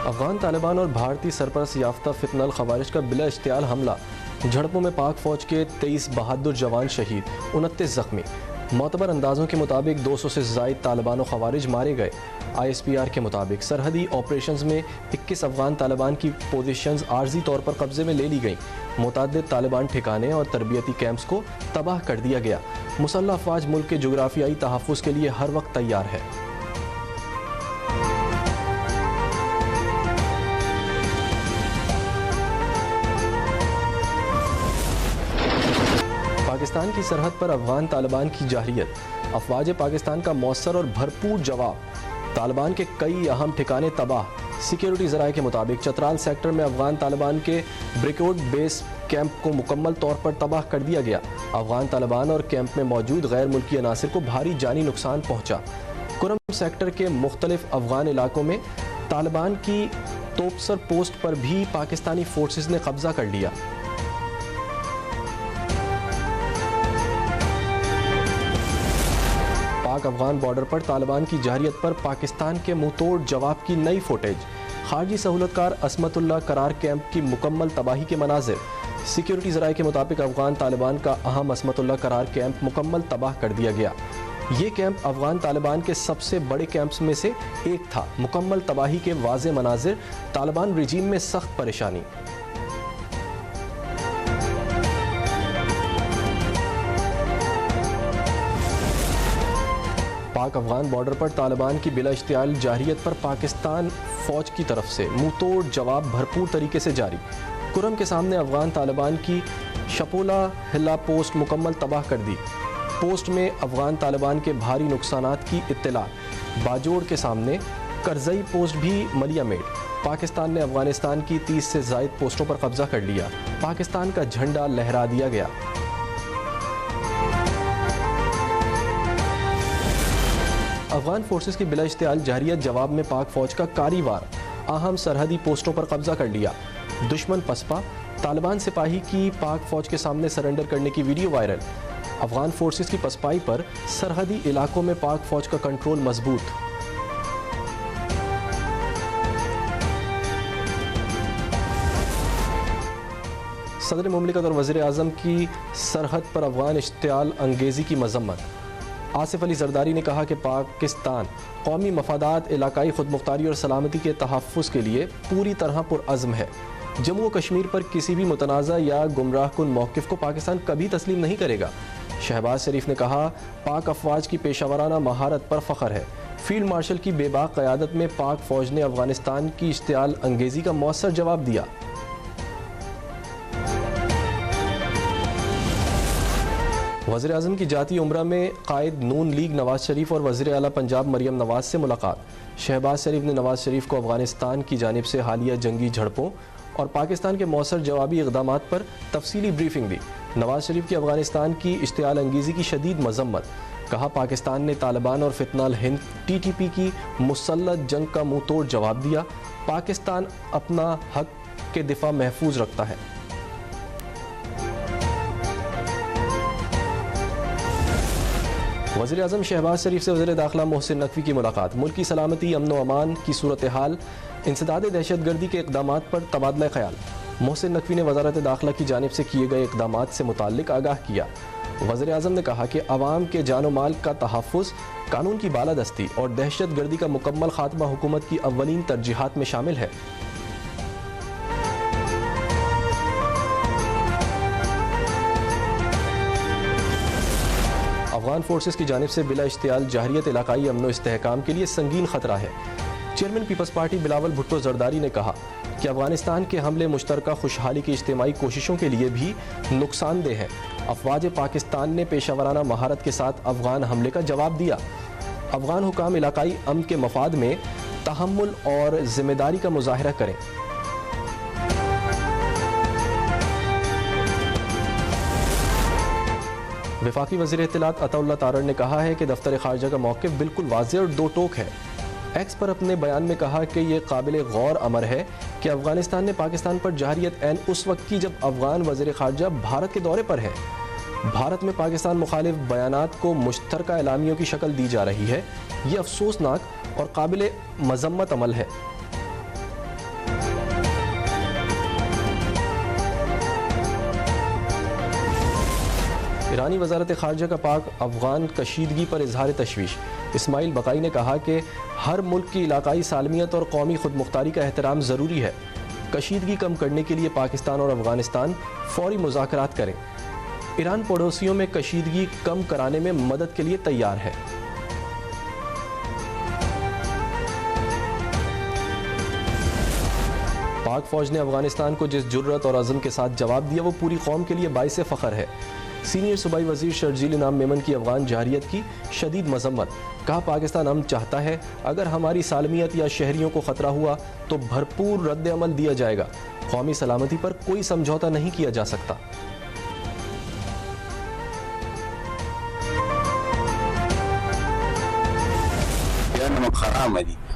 अफगान तालिबान और भारतीय सरपरस्त याफ्ता फितनल खवारिज का बिला इश्तियाल हमला, झड़पों में पाक फौज के 23 बहादुर जवान शहीद, 29 जख्मी। मोतबर अंदाजों के मुताबिक 200 से ज़ायद तालिबान और खवारिज मारे गए। ISPR के मुताबिक सरहदी ऑपरेशंस में 21 अफगान तालिबान की पोजीशंस आर्जी तौर पर कब्जे में ले ली गई। मुतअद्दिद तालिबान ठिकाने और तरबियती कैंप्स को तबाह कर दिया गया। मुसल्लह अफवाज मुल्क के जोग्राफियाई तहफ़्फ़ुज़ के लिए हर वक्त तैयार है। पाकिस्तान की सरहद पर अफगान तालिबान की जाहिरियत, अफवाज पाकिस्तान का मौसर और भरपूर जवाब। तालिबान के कई अहम ठिकाने तबाह। सिक्योरिटी ज़राए के मुताबिक चतराल सेक्टर में अफगान तालिबान के ब्रिकोड बेस कैंप को मुकम्मल तौर पर तबाह कर दिया गया। अफगान तालिबान और कैंप में मौजूद गैर मुल्की अनासिर को भारी जानी नुकसान पहुँचा। कुरम सेक्टर के मुख्तलिफ अफगान इलाकों में तालिबान की तोपसर पोस्ट पर भी पाकिस्तानी फोर्सेस ने कब्जा कर लिया। पाक अफगान बॉर्डर पर तालिबान की जाहिरियत पर पाकिस्तान के मुंहतोड़ जवाब की नई फुटेज। खारजी सहूलतकार असमतुल्लाह करार कैंप की मुकम्मल तबाही के मनाजिर। सिक्योरिटी ज़राए के मुताबिक अफगान तालिबान का अहम असमतुल्लाह करार कैंप मुकम्मल तबाह कर दिया गया। ये कैंप अफगान तालिबान के सबसे बड़े कैंप्स में से एक था। मुकम्मल तबाही के वाज़े मनाजिर, तालिबान रजीम में सख्त परेशानी। पाक अफगान बॉर्डर पर तालिबान की बिला इश्तियाल जाहिरियत पर पाकिस्तान फौज की तरफ से मुंहतोड़ जवाब भरपूर तरीके से जारी। कुरम के सामने अफगान तालिबान की शपोला हिला पोस्ट मुकम्मल तबाह कर दी। पोस्ट में अफगान तालिबान के भारी नुकसानात की इत्तला। बाजोड़ के सामने करजई पोस्ट भी मलिया मेड। पाकिस्तान ने अफगानिस्तान की 30 से ज़ायद पोस्टों पर कब्जा कर लिया। पाकिस्तान का झंडा लहरा दिया गया। अफगान फोर्सेस की बिला इश्तियाल जाहिरियत जवाब में पाक फौज का कारीवार, अहम सरहदी पोस्टों पर कब्जा कर लिया। दुश्मन पसपा, तालिबान सिपाही की पाक फौज के सामने सरेंडर करने की वीडियो वायरल। अफगान फोर्सेस की पसपाई पर सरहदी इलाकों में पाक फौज का कंट्रोल मजबूत। सदर मुमलिकत और वज़ीर आज़म की सरहद पर अफगान इश्तियाल अंगेज़ी की मजम्मत। आसिफ अली जरदारी ने कहा कि पाकिस्तान कौमी मफादात, इलाकाई खुदमुख्तारी और सलामती के तहफ़्फ़ुज़ के लिए पूरी तरह पुरअज़्म है। जम्मू व कश्मीर पर किसी भी मुतनाज़ा या गुमराह कुन मौक़िफ़ को पाकिस्तान कभी तस्लीम नहीं करेगा। शहबाज शरीफ ने कहा, पाक अफवाज की पेशावराना महारत पर फ़ख्र है। फील्ड मार्शल की बेबाक क़यादत में पाक फ़ौज ने अफ़गानिस्तान की इश्तियाल अंगेज़ी का मौसर जवाब दिया। वज़ीर आज़म की जाती उम्रा में कायद नून लीग नवाज शरीफ और वज़ीर आला पंजाब मरियम नवाज से मुलाकात। शहबाज शरीफ ने नवाज शरीफ को अफ़गानिस्तान की जानिब से हालिया जंगी झड़पों और पाकिस्तान के मौसर जवाबी इक़दामात पर तफसीली ब्रीफिंग दी। नवाज शरीफ की अफ़गानिस्तान की इश्तियाल अंगेज़ी की शदीद मजम्मत। कहा, पाकिस्तान ने तालिबान और फितनाल हिंद TTP की मुसल्लत जंग का मुँह तोड़ जवाब दिया। पाकिस्तान अपना हक के दिफा महफूज रखता है। वज़ीर आज़म शहबाज शरीफ से वज़ीर दाखिला मोहसिन नकवी की मुलाकात। मुल्की सलामती, अमन व अमान की सूरत हाल, इंसदाद दहशतगर्दी के इक़दामात पर तबादला ख्याल। मोहसिन नकवी ने वज़ारत दाखिला की जानिब से किए गए इक़दामात से मुताल्लिक़ आगाह किया। वज़ीर आज़म ने कहा कि अवाम के जान व माल का तहफ़्फ़ुज़, कानून की बालादस्ती और दहशतगर्दी का मुकम्मल खात्मा हुकूमत की अव्वलीन तरजीहात में शामिल है। अफगान फोर्सेस की जानिब से बिला इश्तियाल जाहिरियत इलाकाई अमन व इस्तेहकाम के लिए संगीन खतरा है। Chairman Peoples Party Bilawal Bhutto Zardari ने कहा कि अफगानिस्तान के हमले मुश्तरका खुशहाली की इज्तिमाई कोशिशों के लिए भी नुकसानदेह हैं। अफवाज पाकिस्तान ने पेशावराना महारत के साथ अफगान हमले का जवाब दिया। अफगान हुकाम इलाकाई अमन के मफाद में तहम्मुल और जिम्मेदारी का मुजाहरा करें। वफाकी वज़ीर इत्तलात अताउल्लाह तारड़ ने कहा है कि दफ्तर खारजा का मौक़िफ़ बिल्कुल वाज़ेह और दो टोक है। एक्स पर अपने बयान में कहा कि ये काबिल गौर अमर है कि अफ़गानिस्तान ने पाकिस्तान पर जाहिरियत ऐन उस वक्त की जब अफ़गान वज़ीर खारजा भारत के दौरे पर है। भारत में पाकिस्तान मुखालिफ बयानात को मुश्तरका एलामियों की शक्ल दी जा रही है। ये अफसोसनाक और काबिल मज़म्मत अमल है। ईरानी वज़ारत ख़ारजा का पाक अफ़गान कशीदगी पर इजहार तशवीश। इस्माइल बक़ाई ने कहा कि हर मुल्क की इलाकाई सालमियत और कौमी खुदमुख्तारी का एहतराम ज़रूरी है। कशीदगी कम करने के लिए पाकिस्तान और अफ़गानिस्तान फ़ौरी मुज़ाकरात करें। ईरान पड़ोसियों में कशीदगी कम कराने में मदद के लिए तैयार है। पाक फ़ौज ने अफ़गानिस्तान को जिस जुर्रत और अज़म के साथ जवाब दिया वो पूरी कौम के लिए बाइस फ़ख्र है। सीनियर सूबाई वज़ीर शर्जील इनाम मेमन की अफ़गान जहरियत की शदीद मज़म्मत। कहा, पाकिस्तान अमन चाहता है, अगर हमारी सालमियत या शहरियों को ख़तरा हुआ तो भरपूर रद्द अमल दिया जाएगा। कौमी सलामती पर कोई समझौता नहीं किया जा सकता।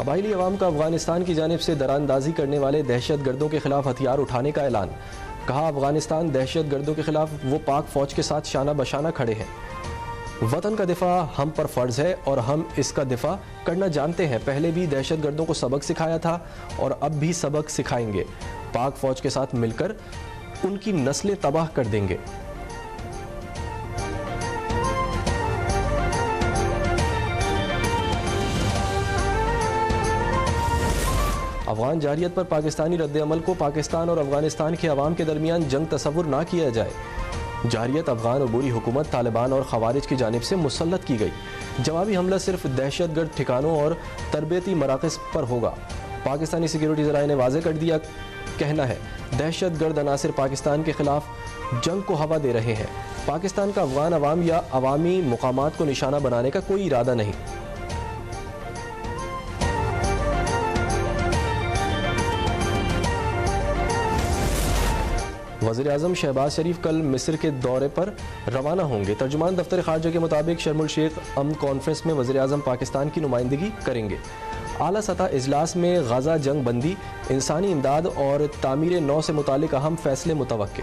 कबाइली अवाम का अफगानिस्तान की जानिब से दरानंदाजी करने वाले दहशत गर्दों के खिलाफ हथियार उठाने का ऐलान। कहा, अफगानिस्तान दहशत गर्दों के खिलाफ वो पाक फ़ौज के साथ शाना बशाना खड़े हैं। वतन का दिफा हम पर फ़र्ज़ है और हम इसका दिफा करना जानते हैं। पहले भी दहशत गर्दों को सबक सिखाया था और अब भी सबक सिखाएंगे। पाक फ़ौज के साथ मिलकर उनकी नस्लें तबाह कर देंगे। अफ़गान जारियत पर पाकिस्तानी रद्द-ए-अमल को पाकिस्तान और अफ़गानिस्तान के अवाम के दरमियान जंग तसव्वुर ना किया जाए। जारियत अफ़गान अबूरी हुकूमत तालिबान और ख़वारिज की जानिब से मुसल्लत की गई। जवाबी हमला सिर्फ दहशत गर्द ठिकानों और तरबियती मराकज़ पर होगा। पाकिस्तानी सिक्योरिटी ज़राए ने वाज़ेह कर दिया। कहना है, दहशत गर्द अनासिर पाकिस्तान के ख़िलाफ़ जंग को हवा दे रहे हैं। पाकिस्तान का अफ़गान अवाम या अवामी मुकामात को निशाना बनाने का कोई इरादा नहीं। वज़ीर-ए-आज़म शहबाज शरीफ कल मिस्र के दौरे पर रवाना होंगे। तर्जुमान दफ्तर ख़ारजा के मुताबिक शर्म उल शेख अमन कॉन्फ्रेंस में वज़ीर-ए-आज़म पाकिस्तान की नुमाइंदगी करेंगे। आला सतह इजलास में गज़ा जंग बंदी, इंसानी इमदाद और तामीर नौ से मुतालिक अहम फैसले मुतवक्के।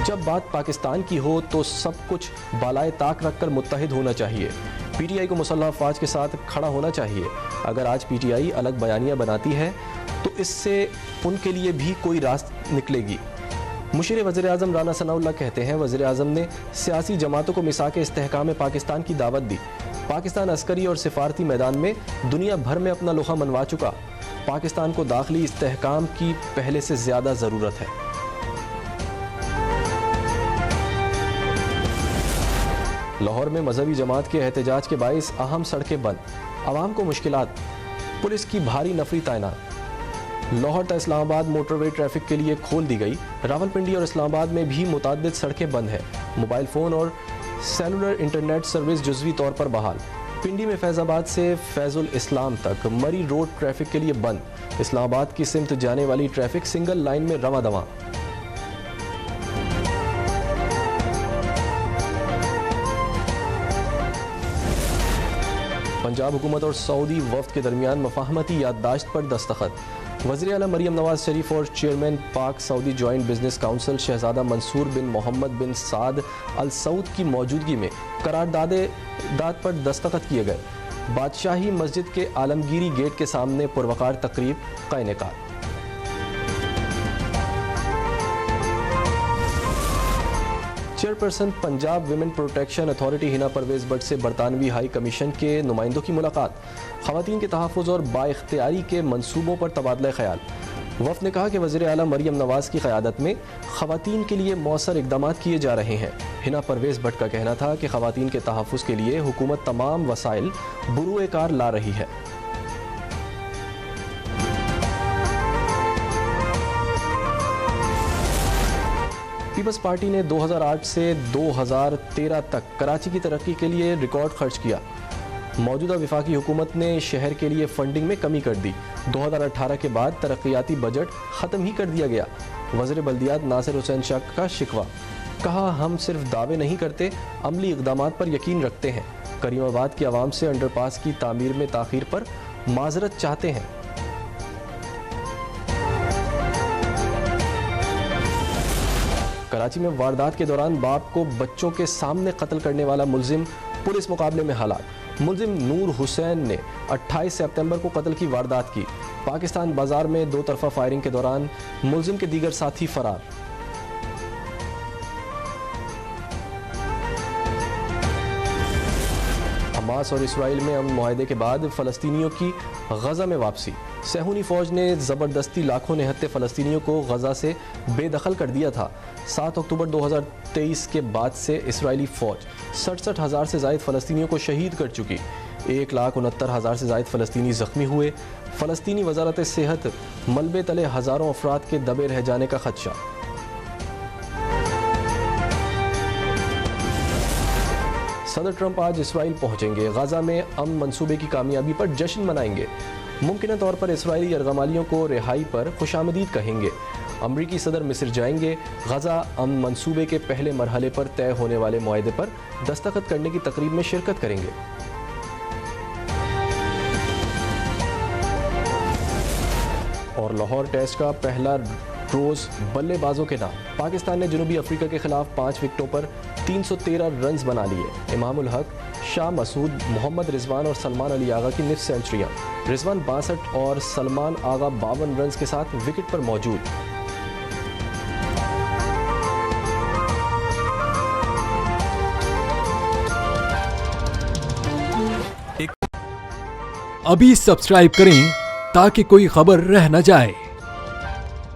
जब बात पाकिस्तान की हो तो सब कुछ बालाए ताक रखकर मुत्तहिद होना चाहिए। पीटीआई को मुसल्लह अफवाज के साथ खड़ा होना चाहिए। अगर आज पीटीआई अलग बयानियाँ बनाती है तो इससे उनके लिए भी कोई रास्ता निकलेगी। मुशीर वज़ीर-ए-आज़म राना सनाउल्लाह कहते हैं, वज़ीर-ए-आज़म ने सियासी जमातों को मिसाक इस्तेहकाम पाकिस्तान की दावत दी। पाकिस्तान अस्करी और सिफारती मैदान में दुनिया भर में अपना लोहा मनवा चुका। पाकिस्तान को दाखिली इस्तेहकाम की पहले से ज़्यादा ज़रूरत है। लाहौर में मजहबी जमात के एहतजाज के बाइस अहम सड़कें बंद, आवाम को मुश्किलात, पुलिस की भारी नफरी तैनात। लाहौर ता इस्लामाबाद मोटरवे ट्रैफिक के लिए खोल दी गई। रावलपिंडी और इस्लामाबाद में भी मुताद्दिद सड़कें बंद हैं। मोबाइल फ़ोन और सेलुलर इंटरनेट सर्विस जुज़वी तौर पर बहाल। पिंडी में फैज़ाबाद से फैज़ुल इस्लाम तक मरी रोड ट्रैफिक के लिए बंद। इस्लामाबाद की सिमत जाने वाली ट्रैफिक सिंगल लाइन में रवां दवां। पंजाब हुकूमत और सऊदी वफ़द के दरमियान मफाहमती याददाश्त पर दस्तखत। वज़ीर आला मरियम नवाज शरीफ और चेयरमैन पाक सऊदी जॉइंट बिजनेस काउंसिल शहजादा मंसूर बिन मोहम्मद बिन साद अल सऊद की मौजूदगी में करारदाद पर दस्तखत किए गए। बादशाही मस्जिद के आलमगीरी गेट के सामने पुरवकार तकरीब का इनेकाद। Chairperson Punjab women protection authority Hina Parvez Bhatt से बरतानवी हाई कमीशन के नुमाइंदों की मुलाकात। ख़वातीन के तहफ़्फ़ुज़ और बाइख्तियारी के मंसूबों पर तबादला ख्याल। वफ़द ने कहा कि वज़ीर आला मरियम नवाज़ की क़यादत में ख़वातीन के लिए मौसर इक़दाम किए जा रहे हैं। हिना परवेज़ भट्ट का कहना था कि ख़वातीन के तहफ़्फ़ुज़ के लिए हुकूमत तमाम वसाइल बुरूए कार ला रही है। पीपल्स पार्टी ने 2008 से 2013 तक कराची की तरक्की के लिए रिकॉर्ड खर्च किया। मौजूदा वफाकी हुकूमत ने शहर के लिए फंडिंग में कमी कर दी। 2018 के बाद तरक्याती बजट ख़त्म ही कर दिया गया। वज़ीर बल्दियात नासिर हुसैन शाह का शिकवा। कहा, हम सिर्फ दावे नहीं करते, अमली इक़दामात पर यकीन रखते हैं। करीमाबाद की आवाम से अंडरपास की तामीर में ताखीर पर माजरत चाहते हैं। कराची में वारदात के दौरान बाप को बच्चों के सामने कत्ल करने वाला मुलजिम पुलिस मुकाबले में हलाक। मुलजिम नूर हुसैन ने 28 सितंबर को कत्ल की वारदात की। पाकिस्तान बाजार में दो तरफा फायरिंग के दौरान मुलजिम के दीगर साथी फरार। हमास और इसराइल में अमन मुआहदे के बाद फ़लस्तीनियों की गज़ा में वापसी। सहूनी फ़ौज ने ज़बरदस्ती लाखों निहत्ते फ़लस्तीनियों को गज़ा से बेदखल कर दिया था। 7 अक्टूबर 2023 के बाद से इसराइली फ़ौज 67,000 से ज़ायद फ़लस्तीनियों को शहीद कर चुकी। 1,69,000 से ज़ायद फ़लस्तीनी ज़ख्मी हुए। फ़लस्तीनी वज़ारत सेहत मलबे तले हज़ारों अफराद के दबे रह जाने का खदशा। सदर ट्रंप आज इसराइल पहुंचेंगे। गाजा में अमन मंसूबे की कामयाबी पर जश्न मनाएंगे। मुमकिन तौर पर इसराइली यरगमालियों को रिहाई पर खुशामदीद कहेंगे। अमरीकी सदर मिस्र जाएंगे। गाजा अमन मंसूबे के पहले मरहले पर तय होने वाले मुआहदे पर दस्तखत करने की तकरीब में शिरकत करेंगे। और लाहौर टेस्ट का पहला रोज बल्लेबाजों के नाम। पाकिस्तान ने जनूबी अफ्रीका के खिलाफ 5 विकेटों पर 313 रन्स बना लिए। इमामुल हक, शाह मसूद, मोहम्मद रिजवान और सलमान अली आगा की निफ्स सेंचुरियां। रिजवान 62 और सलमान आगा 52 रन्स के साथ विकेट पर मौजूद। अभी सब्सक्राइब करें ताकि कोई खबर रह न जाए।